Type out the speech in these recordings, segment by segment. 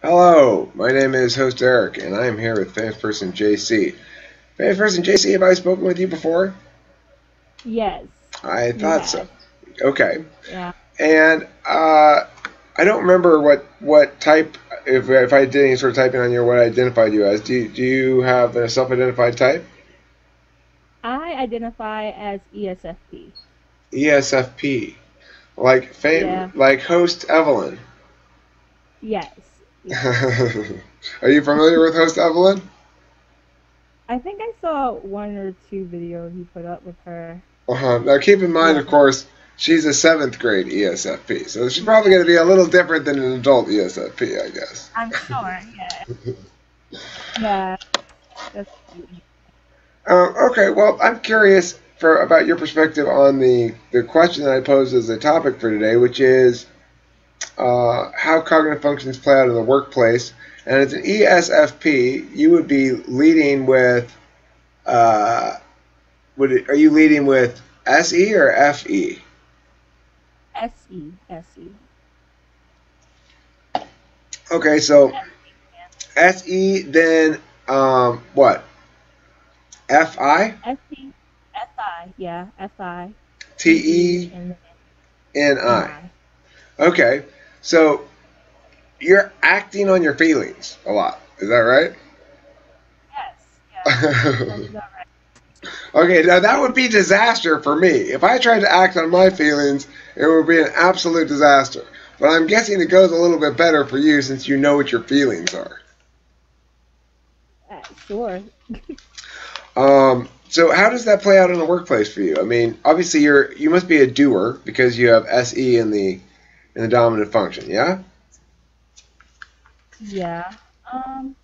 Hello, my name is host Eric, and I am here with famous person JC. Famous person JC, have I spoken with you before? Yes, I you thought so. have. Okay, Yeah. and I don't remember what type. If I did any sort of typing on you, what I identified you as. Do you have a self-identified type? I identify as ESFP. ESFP, like Yeah. like host Evelyn. Yes. Yes. Are you familiar with host Evelyn? I think I saw one or two videos he put up with her. Now keep in mind, Yeah. of course, she's a seventh grade ESFP, so she's probably Yeah. going to be a little different than an adult ESFP, I guess. I'm sure. Yeah. Yeah. That's cute. Okay, well, I'm curious for about your perspective on the question that I posed as a topic for today, which is how cognitive functions play out in the workplace. And as an ESFP, you would be leading with are you leading with SE or FE? SE. SE. Okay, so Yeah. SE, then what? FI? SE. FI. Yeah. FI. T TE E and then N I. NI. Okay, so you're acting on your feelings a lot. Is that right? Yes. Yes. That's about right. Okay, now that would be disaster for me. If I tried to act on my feelings, it would be an absolute disaster. But I'm guessing it goes a little bit better for you since you know what your feelings are. Sure. So how does that play out in the workplace for you? I mean, obviously you must be a doer because you have SE in the dominant function, yeah? Yeah. Um.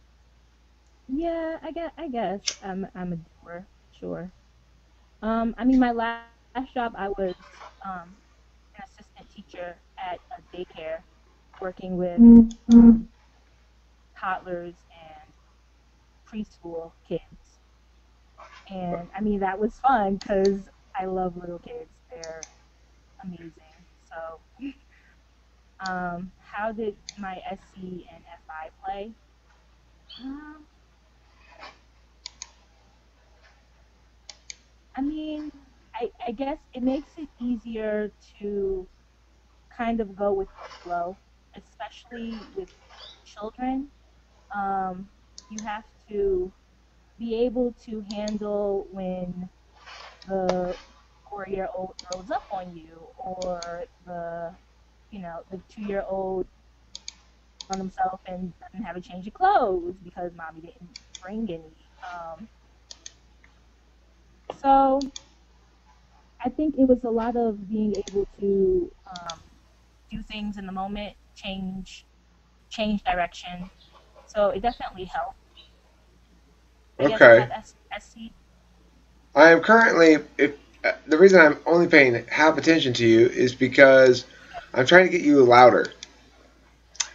Yeah. I guess I'm a doer. Sure. I mean, my last job, I was um, an assistant teacher at a daycare, working with toddlers and preschool kids. And I mean, that was fun because I love little kids. They're amazing. So, how did my SC and FI play? Um, I mean, I guess it makes it easier to kind of go with the flow, especially with children. Um, you have to be able to handle when the 4-year old throws up on you, or the 2-year old on himself and doesn't have a change of clothes because mommy didn't bring any. So I think it was a lot of being able to do things in the moment, change direction. So it definitely helped. I guess you Okay. have SC. I am currently if the reason I'm only paying half attention to you is because I'm trying to get you louder.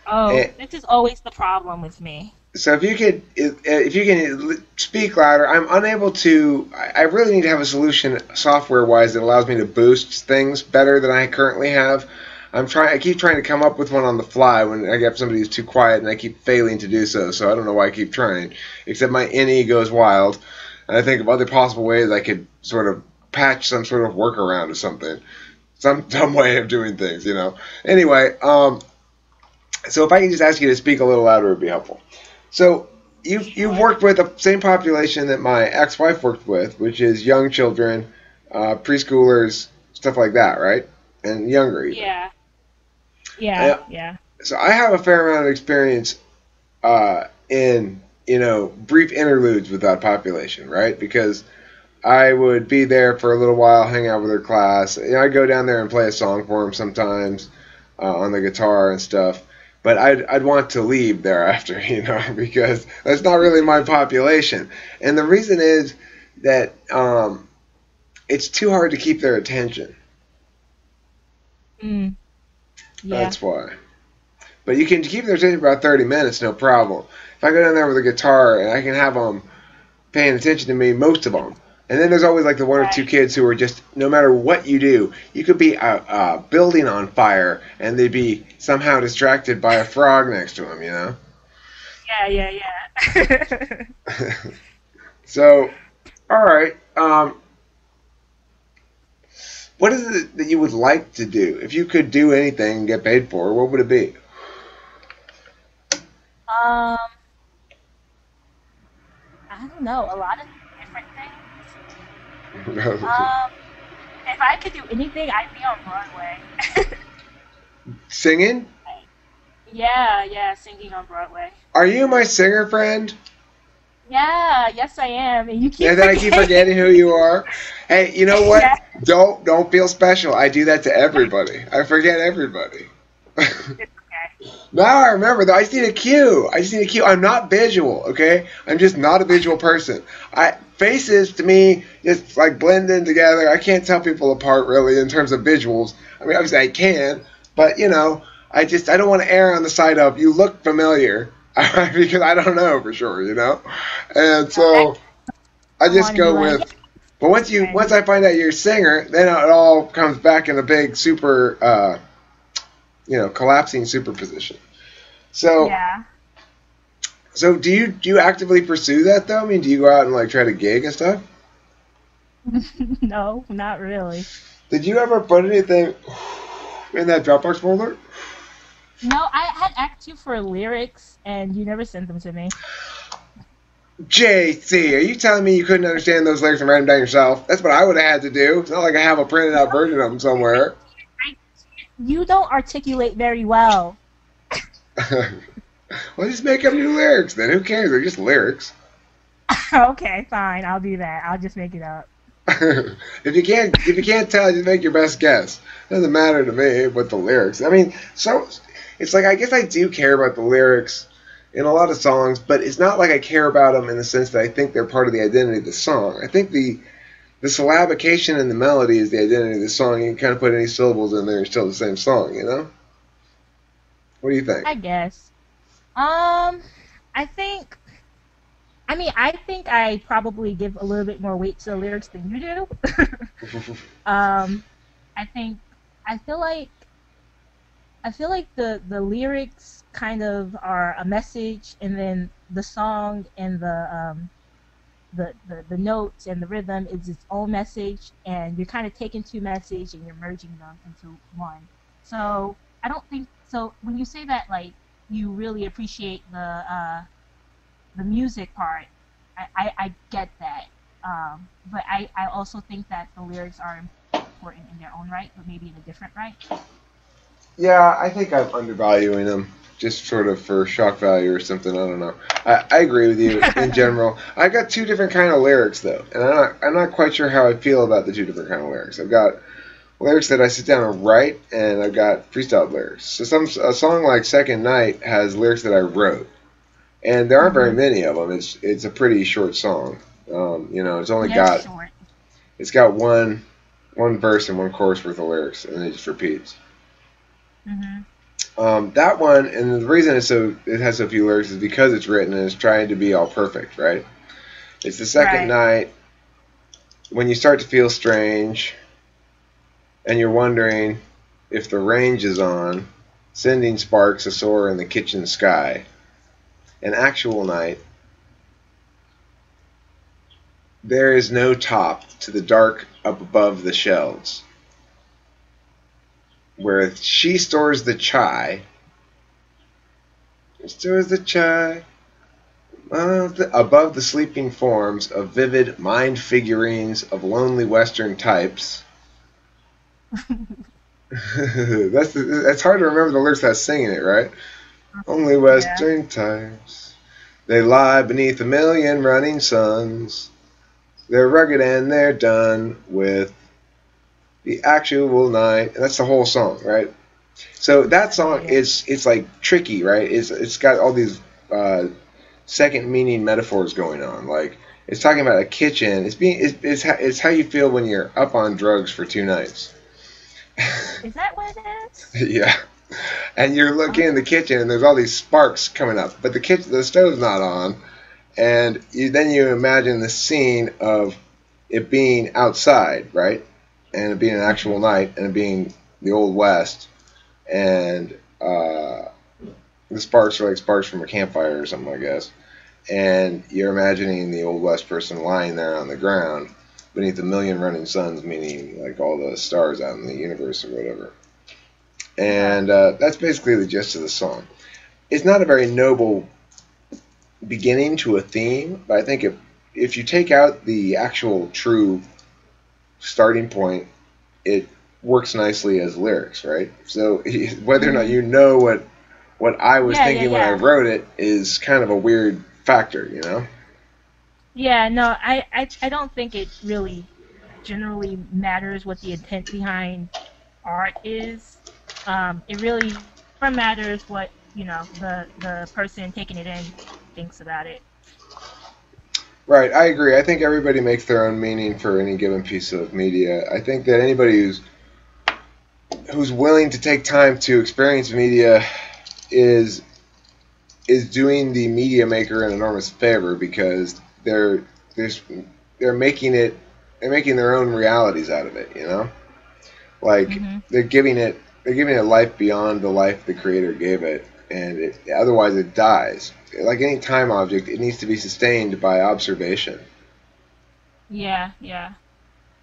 Oh, And this is always the problem with me. so if you can speak louder, I'm unable to. I really need to have a solution software wise that allows me to boost things better than I currently have. I keep trying to come up with one on the fly when I get somebody who's too quiet, and I keep failing to do so. So I don't know why I keep trying. Except my NE goes wild, and I think of other possible ways I could sort of patch some sort of workaround or something, some way of doing things. Anyway, so if I can just ask you to speak a little louder, it would be helpful. So you've Sure. worked with the same population that my ex-wife worked with, which is young children, preschoolers, stuff like that, right? And younger even. Yeah. Yeah. I, Yeah. so I have a fair amount of experience in brief interludes with that population, right? Because I would be there for a little while, hang out with her class. I'd go down there and play a song for them sometimes on the guitar and stuff. But I'd want to leave thereafter, because that's not really my population. And the reason is that it's too hard to keep their attention. Mm, yeah. That's why. But you can keep their attention for about 30 minutes, no problem. If I go down there with a guitar and I can have them paying attention to me, most of them. And then there's always like the one or two Right. kids who are just, no matter what you do, you could be a building on fire and they'd be somehow distracted by a frog next to them. Yeah, yeah, yeah. So, all right. What is it that you would like to do if you could do anything and get paid for? What would it be? um, I don't know. A lot of different things. Um, if I could do anything, I'd be on Broadway. Singing? Yeah, yeah, singing on Broadway. Are you my singer friend? Yeah, yes, I am. And you keep And then I keep forgetting. forgetting who you are. Hey, you know what? Yeah, Don't feel special. I do that to everybody. I forget everybody. it's okay. Now I remember though. I just need a cue. I just need a cue. I'm not visual, okay? I'm just not a visual person. I faces to me just like blend in together. I can't tell people apart really in terms of visuals. I mean, obviously I can, but I don't want to err on the side of you look familiar because I don't know for sure. And That so I come just on and be go like, yeah, with. But once friend. I find out you're a singer, then it all comes back in a big super collapsing superposition. So Yeah. do you actively pursue that though? I mean, do you go out and like try to gig and stuff? No, not really. Did you ever put anything in that Dropbox folder? No, I had asked you for lyrics and you never sent them to me. JC, are you telling me you couldn't understand those lyrics and write them down yourself? That's what I would have had to do. It's not like I have a printed out version of them somewhere. I, you don't articulate very well. Well, just make up new lyrics then. Who cares? They're just lyrics. Okay, fine. I'll do that. I'll just make it up. If you can't tell, just make your best guess. It doesn't matter to me what the lyrics. I mean, so it's like I guess I do care about the lyrics in a lot of songs, but it's not like I care about them in the sense that I think they're part of the identity of the song. I think the syllabication and the melody is the identity of the song. You can kind of put any syllables in there, it's still the same song. What do you think? I guess. Um, I think. I think I probably give a little bit more weight to the lyrics than you do. um, I think I feel like the lyrics kind of are a message, and then the song and the notes and the rhythm is its own message, and you're kind of taking two messages and you're merging them into one. So I don't think so. When you say that, like you really appreciate the music part, I get that. But I also think that the lyrics are important in their own right, but maybe in a different right. Yeah, I think I'm undervaluing them, just sort of for shock value or something. I don't know. I agree with you in general. I got two different kind of lyrics though, and I'm not quite sure how I feel about the two different kind of lyrics. I've got lyrics that I sit down and write, and I've got freestyle lyrics. So a song like Second Night has lyrics that I wrote, and there aren't very Hmm. many of them. It's a pretty short song. It's only Yeah, got short. it's got one verse and one chorus worth of lyrics, and it just repeats. Hmm. That one, and the reason it has so few lyrics is because it's written and it's trying to be all perfect, right? It's the second Right. night when you start to feel strange, and you're wondering if the range is on, sending sparks a soar in the kitchen sky. An actual night, there is no top to the dark up above the shelves, where she stores the chai. Stores the chai above the sleeping forms of vivid mind figurines of lonely Western types. That's hard to remember the lyrics that's singing it, right? Only Yeah. Western types. They lie beneath a million running suns. They're rugged and they're done with the actual night. And that's the whole song, right? So that Yeah, song yeah, it's like tricky, right? It's got all these second meaning metaphors going on. Like it's talking about a kitchen. It's how you feel when you're up on drugs for 2 nights. is that what it is? Yeah, and you're looking in Okay. the kitchen and there's all these sparks coming up, but the stove's not on, and then you imagine the scene of it being outside, right, and it being an actual Hmm. night and it being the old west, and The sparks are like sparks from a campfire or something, I guess. And you're imagining the Old West person lying there on the ground beneath a million running suns, meaning like all the stars out in the universe or whatever. Okay. And that's basically the gist of the song. It's not a very noble beginning to a theme, but I think if you take out the actual true starting point, it works nicely as lyrics, right? So whether or not Mhm. you know what I was Yeah, yeah, thinking when I yeah. wrote it is kind of a weird factor, you know? Yeah, no, I don't think it really generally matters what the intent behind art is. It really more matters what, the person taking it in thinks about it. Right, I agree. I think everybody makes their own meaning for any given piece of media. I think that anybody who's willing to take time to experience media is is doing the media maker an enormous favor because there's they're making it they're making their own realities out of it, you know? Like Hmm. they're giving it life beyond the life the creator gave it, and otherwise it dies. Like any time object, it needs to be sustained by observation. Yeah, yeah,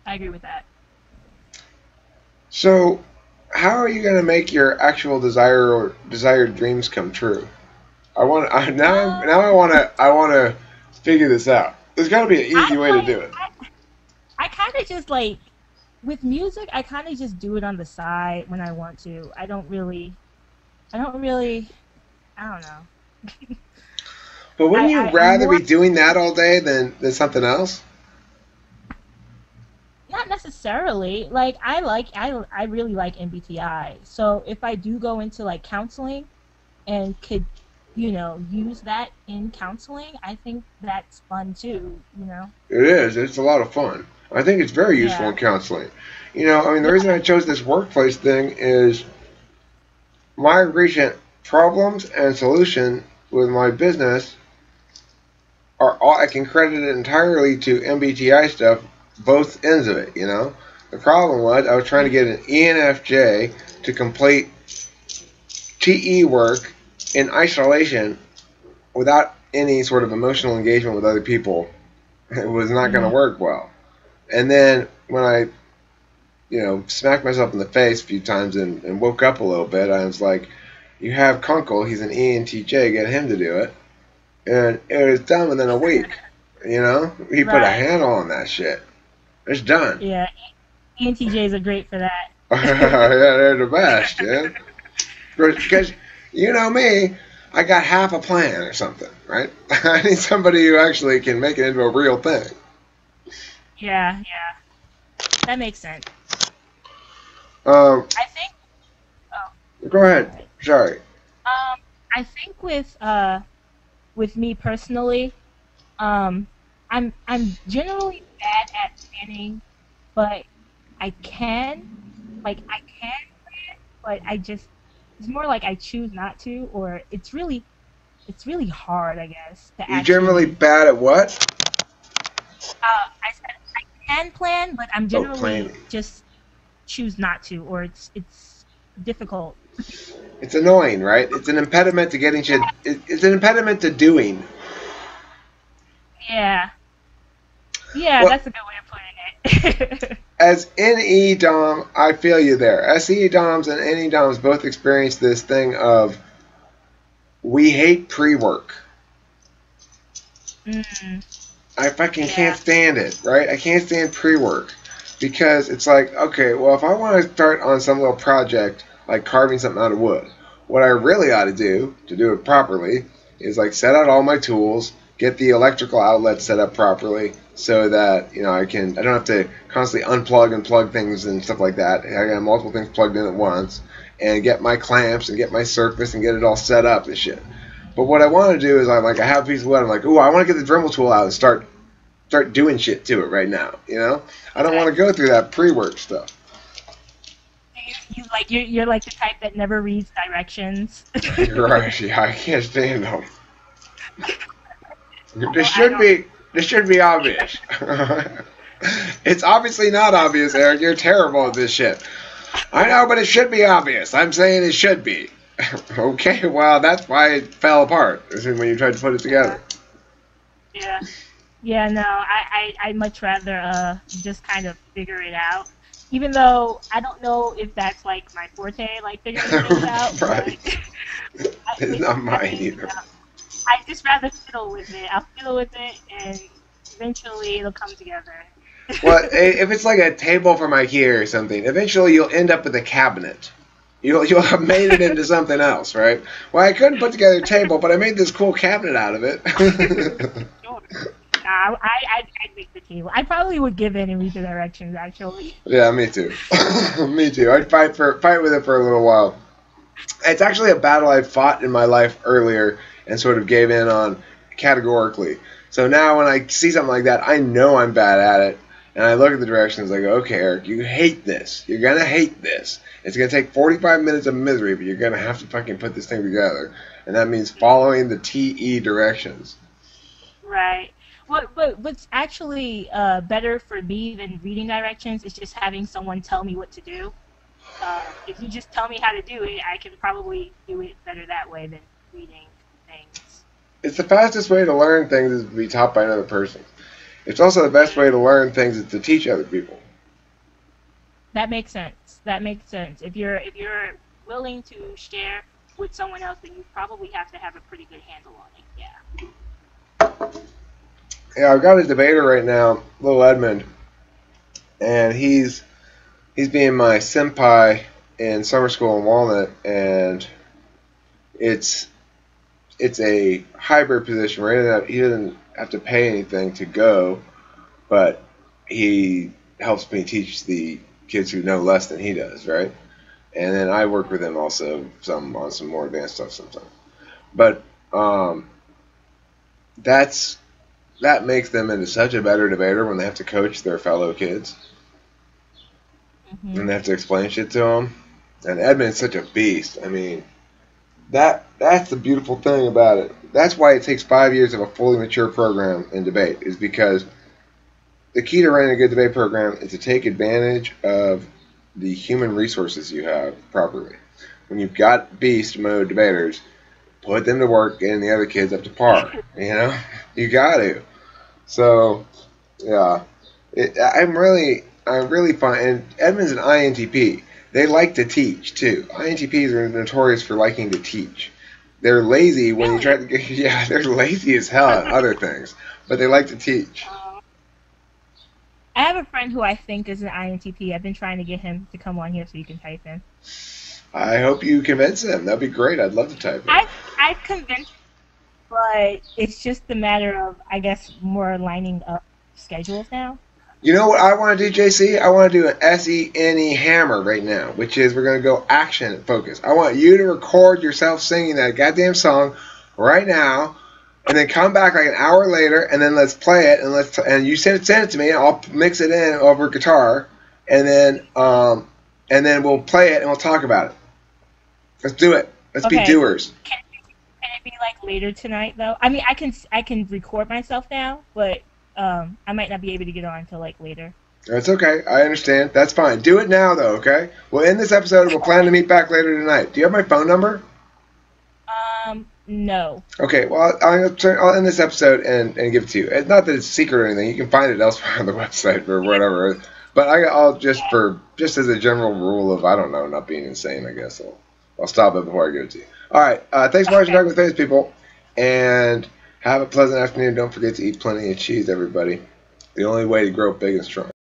I agree with that. So, how are you going to make your actual desire or desired dreams come true? Now I want to figure this out. There's got to be an I easy way to do like it. I kind of just like with music, I kind of just do it on the side when I want to. I don't really, I don't know. But wouldn't you I'm rather more be doing that all day than something else? not necessarily. Like I really like MBTI. So if I do go into like counseling and could, use that in counseling, I think that's fun too, you know. It is. It's a lot of fun. I think it's very useful in Yeah. counseling. You know, I mean, the reason Yeah. I chose this workplace thing is my recent problems and solution with my business are all, I can credit it entirely to MBTI stuff, both ends of it, you know. The problem was I was trying to get an ENFJ to complete TE work in isolation without any sort of emotional engagement with other people. It was not going to Mm. work well. And then when I, smacked myself in the face a few times and woke up a little bit, I was like, you have Kunkel, he's an ENTJ, get him to do it. And it was done within a week. You know, he put a Right. handle on that shit. It's done. Yeah. ENTJs are great for Yeah, that. they're the best, yeah. Because you know me, I got half a plan or something, right? I need somebody who actually can make it into a real thing. Yeah, yeah. That makes sense. Um, I think oh, Go go ahead. ahead. Sorry. I think with me personally, um I'm generally bad at planning, but I can I can plan, but I just it's more like I choose not to, or it's really hard, I guess, to You generally actually bad at what? I said I can plan, but I'm Oh, generally planning. just choose not to, or it's difficult. It's annoying, right? It's an impediment to getting shit. It's an impediment to doing. Yeah. Yeah, Well, that's a good way of putting it. as NE Dom, I feel you there. SE Doms and NE Doms both experience this thing of we hate pre-work. Mm, I fucking can't yeah. stand it, right? I can't stand pre-work because it's like, okay, well, if I want to start on some little project like carving something out of wood, what I really ought to do it properly, is like set out all my tools, get the electrical outlet set up properly, so that I don't have to constantly unplug and plug things and stuff like that. I got multiple things plugged in at once, and get my clamps and get my surface and get it all set up and shit. But what I want to do is I have a piece of wood. I'm like, ooh, I want to get the Dremel tool out and start doing shit to it right now. I don't want Okay. to go through that pre-work stuff. You're like the type that never reads directions. You're right. Yeah, I can't stand them. This Well, I should don't be this should be obvious. It's obviously not obvious, Eric. You're terrible at this shit. I know, but it should be obvious. I'm saying it should be. Okay, well, that's why it fell apart. Is when you tried to put it Yeah, together. yeah, yeah. No, I'd much rather just kind of figure it out. Even though I don't know if that's like my forte, like figuring things out, but Right. It's it's, not I mine mean, either. I just rather fiddle with it. I'll fiddle with it, and eventually it'll come together. Well, if it's like a table from IKEA or something, eventually you'll end up with a cabinet. You'll have made it into something else, right? Well, I couldn't put together a table, but I made this cool cabinet out of it. Sure. I'd make the table. I probably would give in and read the directions, actually. Yeah, me too. Me too. I'd fight with it for a little while. It's actually a battle I fought in my life earlier and sort of gave in on categorically. So now when I see something like that, I know I'm bad at it. And I look at the directions like, okay, Eric, you hate this. You're going to hate this. It's going to take 45 minutes of misery, but you're going to have to fucking put this thing together. And that means following the TE directions. Right. What's actually better for me than reading directions is just having someone tell me what to do. If you just tell me how to do it, I can probably do it better that way than reading things. It's the fastest way to learn things is to be taught by another person. It's also the best way to learn things is to teach other people. That makes sense. That makes sense. If you're willing to share with someone else, then you probably have to have a pretty good handle on it. Yeah. Yeah, I've got a debater right now, little Edmund, and he's being my senpai in summer school in Walnut, and it's it's a hybrid position where he doesn't have to pay anything to go, but he helps me teach the kids who know less than he does, right? And then I work with him also some on some more advanced stuff sometimes. But that's that makes them into such a better debater when they have to coach their fellow kids and Hmm. they have to explain shit to them. And Edmund's such a beast. I mean, that's the beautiful thing about it. That's why it takes 5 years of a fully mature program in debate, is because the key to running a good debate program is to take advantage of the human resources you have properly. When you've got beast mode debaters, put them to work getting the other kids up to par. You know, you got to. So yeah, I'm really fine. And Edmund's an INTP. They like to teach too. INTPs are notorious for liking to teach. They're lazy when you try Really? to get. Yeah, they're lazy as hell at other things, but they like to teach. Um, I have a friend who I think is an INTP. I've been trying to get him to come on here so you can type in. I hope you convince them. That'd be great. I'd love to type in. I've convinced, but it's just a matter of, I guess, more lining up schedules now. You know what I want to do, JC? I want to do an SENE hammer right now, which is we're going to go action focus. I want you to record yourself singing that goddamn song right now, and then come back like an hour later, and then let's play it, and you send it to me, and I'll mix it in over guitar, and then we'll play it and we'll talk about it. Let's do it. Let's be Okay. doers. Can it be like later tonight though? I mean, I can record myself now, but I might not be able to get on until like later. That's okay. I understand. That's fine. Do it now, though, okay? We'll end this episode. We'll plan to meet back later tonight. Do you have my phone number? No. Okay, well, I'll end this episode and give it to you. It's not that it's secret or anything. You can find it elsewhere on the website or whatever. But I'll just as a general rule of, I don't know, not being insane, I guess. I'll stop it before I give it to you. All right. Thanks for watching Okay. Talking with Face, people. And have a pleasant afternoon. Don't forget to eat plenty of cheese, everybody. The only way to grow big and strong.